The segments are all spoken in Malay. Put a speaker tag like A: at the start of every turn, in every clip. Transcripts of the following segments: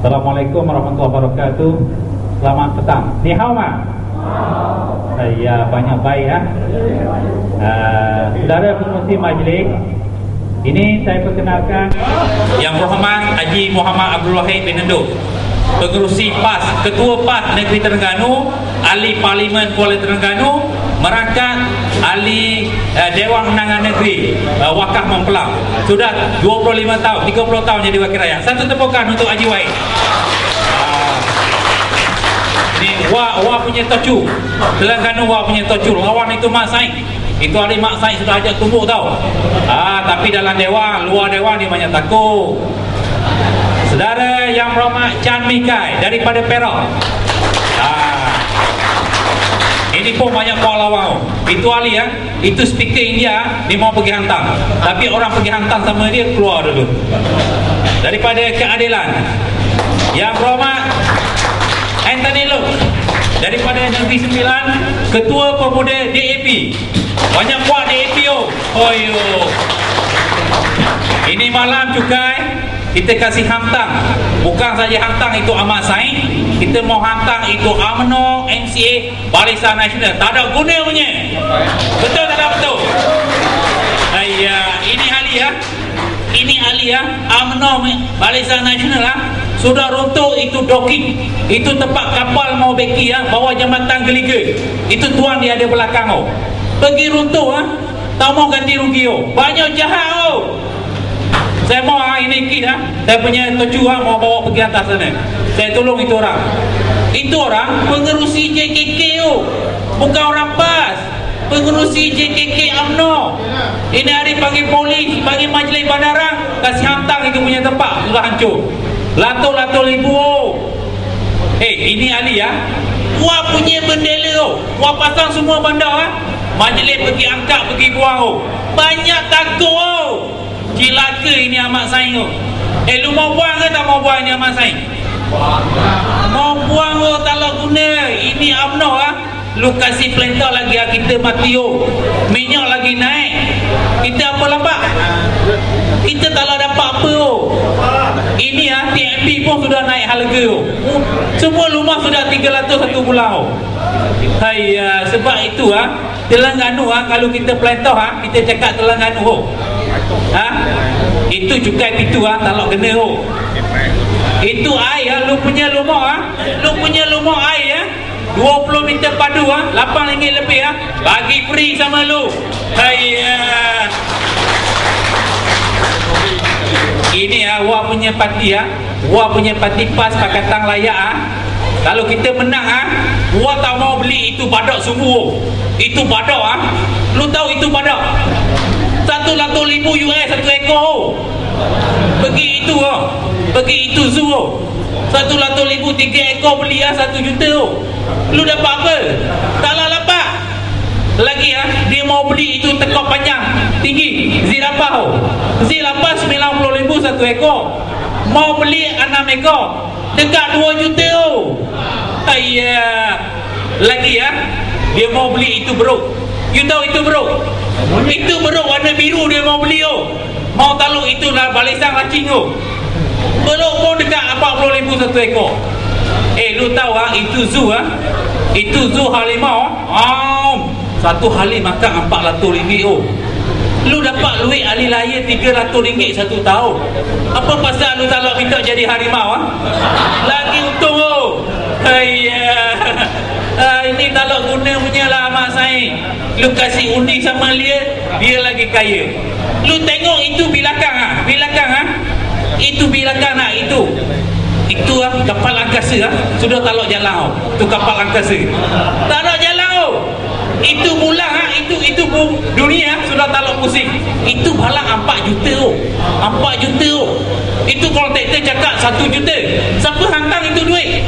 A: Assalamualaikum warahmatullahi wabarakatuh. Selamat petang. Ni hao ma? Ya, banyak baik ya. Saudara pengurusi majlis, ini saya perkenalkan Yang Berhormat Haji Muhammad Abdul Wahid bin Nanduk, Pengerusi PAS, Ketua PAS Negeri Terengganu, Ahli Parlimen Kuala Terengganu, merangkap Ahli Dewan Undangan Negeri Wakaf Mempelang. Sudah 25 tahun, 30 tahun jadi wakil rakyat. Satu tepukan untuk Haji Wahid. Ini Wah punya tocu, Terengganu Wah punya tocu. Lawan itu Mak Said. Itu hari Mak Said sudah ajak tumbuk tau. Tapi dalam dewan, luar dewan dia banyak takut. Saudara Yang Berhormat Chan Mikai daripada Perak. Ini pun banyak buah lawang. Itu ahli ya. Itu speaker India, dia mau pergi hantar. Tapi orang pergi hantar sama dia keluar dulu. Daripada Keadilan, Yang Berhormat Anthony Look daripada Negeri Sembilan, Ketua Pemuda DAP. Banyak buat DAP Ini malam cukai kita kasih hantang. Bukan saja hantang itu Ahmad Said, kita mau hantang itu UMNO, MCA, Barisan Nasional. Tak ada guna punya. Betul tak ada betul? Ini ahli ya. Ini ahli ya. UMNO, Barisan Nasional sudah runtuh itu docking. Itu tempat kapal mau beki ya, bawah jambatan Geliga. Itu tuan dia ada belakang pergi runtuh tak mau ganti rugi banyak jahat Saya mau ini kita, saya punya tocu mau bawa pergi atas sana. Saya tolong itu orang. Itu orang pengerusi JKK bukan orang PAS. Pengerusi JKK UMNO. Ini hari panggil polis, panggil majlis bandara, kasih hantang itu punya tempat sudah hancur. Lato-lato ribu. Ini ahli ya. Wah punya bendera Wah pasang semua bandar majlis pergi angkat, pergi buang banyak takut Cilaka ini Ahmad Said lu mau buang ke tak mau buang ini Ahmad Said? Mau buang tak lah guna. Ini UMNO lu kasih perintah lagi kita mati minyak lagi naik. Kita apa lambat? Kita tak lah dapat apa Ini TNB pun sudah naik harga semua rumah sudah 300 satu bulan sebab itu Terengganu kalau kita perintah kita cakap Terengganu itu cukai pitu tak nak kena itu air lu punya rumah air 20 meter padu RM8 lebih bagi free sama lu. Ini Wah punya parti Wah punya parti PAS Pakatan Layak kalau kita menang Wah tak mau beli itu badak semua. Itu badak lu tahu itu badak $100,000 US satu ekor. Pergi itu zoo $100,000 3 ekor beli $1 juta lu dapat apa? Taklah dapat lagi dia mau beli itu tekok panjang tinggi zirapah $90,000 satu ekor. Mau beli 6 ekor dekat 2 juta lagi dia mau beli itu beruk. You tahu itu beruk? Itu beruk warna biru dia mau beli mau taluk itu balisang lacing beruk pun dekat $40,000 satu ekor. Lu tahu itu zoo itu zoo harimau satu halim makan $400 lu dapat duit ahli layar RM300 satu tahun. Apa pasal lu tak nak minta jadi harimau lagi untung ini tak nak guna punya lah Ahmad Said. Lu kasih undi sama dia lagi kaya. Lu tengok itu bilakang itu bilakang itu kapal angkasa sudah tak nak jalan itu kapal angkasa tak nak jalan itu bulan itu dunia sudah tak nak pusing. Itu balang 4 juta itu kontraktor cakap 1 juta. Siapa hantar itu duit?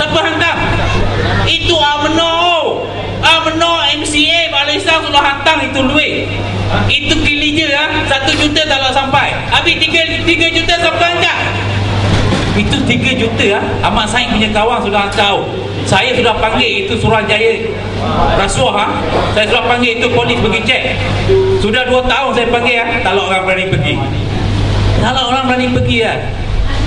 A: Siapa hantar? Itu UMNO MCA Barisan sudah hantar itu duit. Itu tak nak sampai. Habis 3 juta siapa angkat? Itu 3 juta Ahmad Said punya kawan sudah angkat. Saya sudah panggil itu Suruhanjaya rasuah Saya sudah panggil itu polis pergi cek. Sudah 2 tahun saya panggil tak ada orang berani pergi. Tak ada orang berani pergi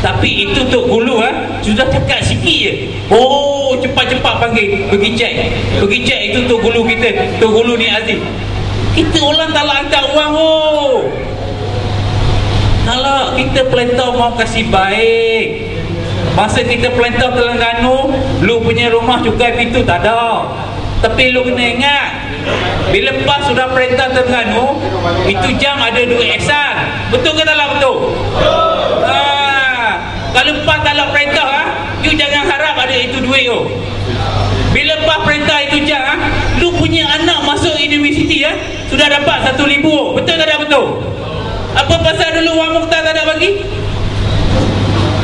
A: Tapi itu Tok Gulu sudah cakap sikit je. Oh, cepat-cepat panggil pergi cek. Pergi cek itu Tok Gulu kita, Tok Gulu ni Aziz. Kita orang tak nak angkat orang. Kalau kita pelantau mau kasih baik, masa kita pelantau Terengganu, lu punya rumah cukai pintu tak ada. Tapi lu kena ingat, bila PAS sudah perintah Terengganu, itu jam ada duit ihsan. Betul ke tak betul? Kalau PAS tak nak perintah you jangan harap ada itu duit tu. Bila PAS perintah itu jam lu punya anak masuk universiti sudah dapat 1,000. Betul tak betul? Apa pasal dulu Wang Mukhtar tak ada bagi?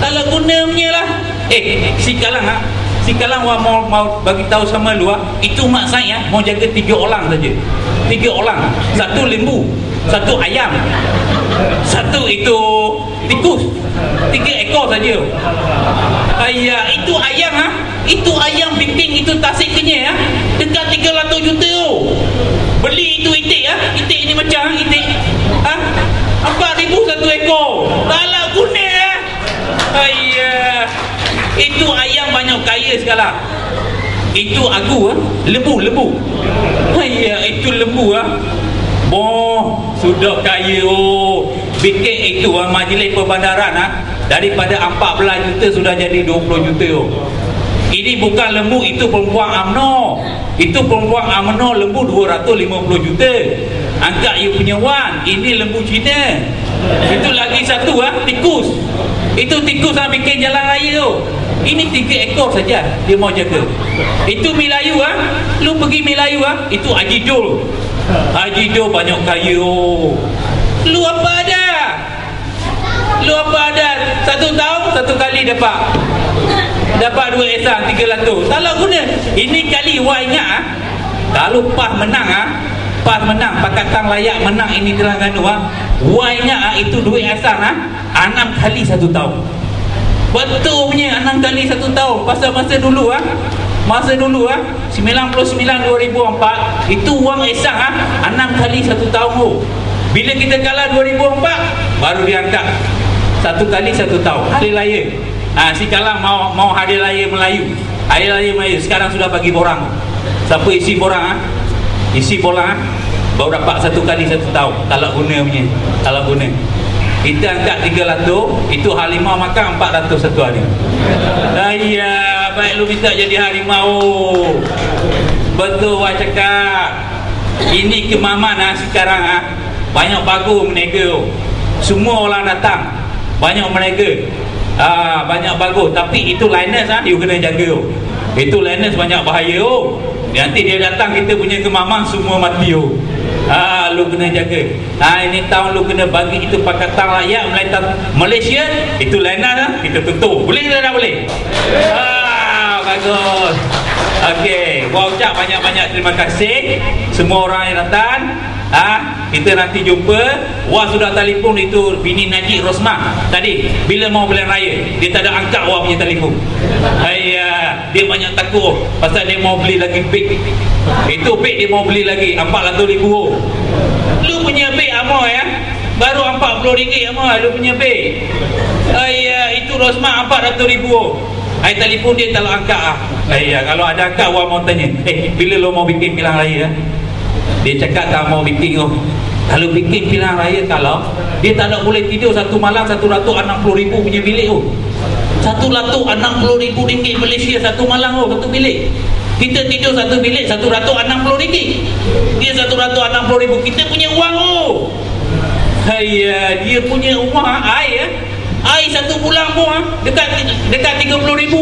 A: Kalau guna punya lah. Si Kalang mau bagi tahu sama lu itu mak saya mau jaga 3 orang saja. 3 orang. 1 lembu, 1 ayam, 1 itu tikus. 3 ekor saja. Itu ayam itu ayam bikin itu Tasik Kenyir dekat 300 juta beli itu itik itik ni macam itik 4,000 1 ekor. Tak guna itu ayam banyak kaya sekarang. Itu agu lembu. Itu lembu sudah kaya bikin itu majlis perbandaran daripada 14 juta sudah jadi 20 juta. Ini bukan lembu, itu perempuan UMNO. Itu perempuan UMNO lembu 250 juta. Angkat you punya wan. Ini lembu Cina. Itu lagi satu tikus. Itu tikus bikin jalan raya tu. Ini 3 ekor saja dia mau jaga. Itu Melayu lu pergi Melayu itu Haji Dul. Haji Dul banyak kaya. Lu apa ada? 1 tahun 1 kali dapat duit ihsan 300. Tak nak guna. Ini kali wah ingat kalau PAS menang Pakatan Layak menang ini Terengganu wah ingat itu duit ihsan 6 kali 1 tahun. Betul punya 6 kali 1 tahun. Pasal masa dulu 99 2004 itu wang ihsan 6 kali 1 tahun. Bila kita kalah 2004 baru diangkat 1 kali 1 tahun. Hari raya si Kalang mau hari raya Melayu. Hari raya Melayu sekarang sudah bagi borang. Siapa isi borang isi borang baru dapat 1 kali 1 tahun. Kalau guna punya, kalau guna kita angkat 300, itu harimau makan 400 satu hari. Baik lu minta jadi harimau. Betul wah cakap. Ini kemaman sekarang banyak bagus menega. Semua orang datang banyak menega. Banyak bagus. Tapi itu liners you kena jaga. Itu liners banyak bahaya. Nanti dia datang kita punya kemaman semua mati. Lu kena jaga. Ini tahun lu kena bagi itu Pakatan Rakyat Malaysia. Itu liners kita tutup. Boleh ke tak boleh? Bagus. Okey, gua ucap banyak-banyak terima kasih semua orang yang datang. Kita nanti jumpa. Wah sudah telefon itu bini Najib Rosmah tadi bila mau bulan raya dia tak ada angkat wah punya telefon. Dia banyak takut pasal dia mau beli lagi beg. Itu beg dia mau beli lagi 400,000. Lu punya beg amoy baru RM40 amoy lu punya beg. Itu Rosmah 400,000. Telefon dia tak angkat kalau ada angkat wah mau tanya bila lu mau bikin pilihan raya dia cakap tak mau bikin kalau bikin pilihan raya kalau dia tak nak boleh tidur satu malam RM160,000 punya bilik RM160,000 Malaysia satu malam satu bilik. Kita tidur satu bilik RM160,000. Dia RM160,000 kita punya uang dia punya uang air satu bulan pun dekat RM30,000.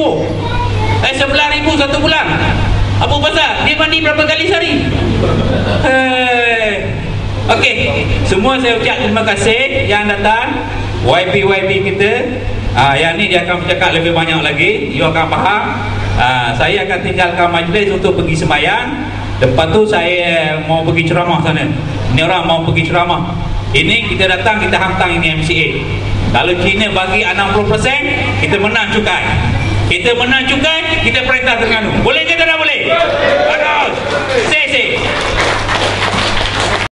A: 11,000 satu bulan. Apa pasal? Dia mandi berapa kali sehari? Okey, semua saya ucap terima kasih yang datang. YB kita yang ni dia akan bercakap lebih banyak lagi. You akan faham. Saya akan tinggalkan majlis untuk pergi sembahyang. Lepas tu saya mau pergi ceramah sana. Ni orang mau pergi ceramah Ini kita datang, kita hantar ini MCA. Kalau China bagi 60%, kita menang cukai. Kita menang cukai, kita perintah Terengganu. Boleh ke tak boleh? Bagus. Say.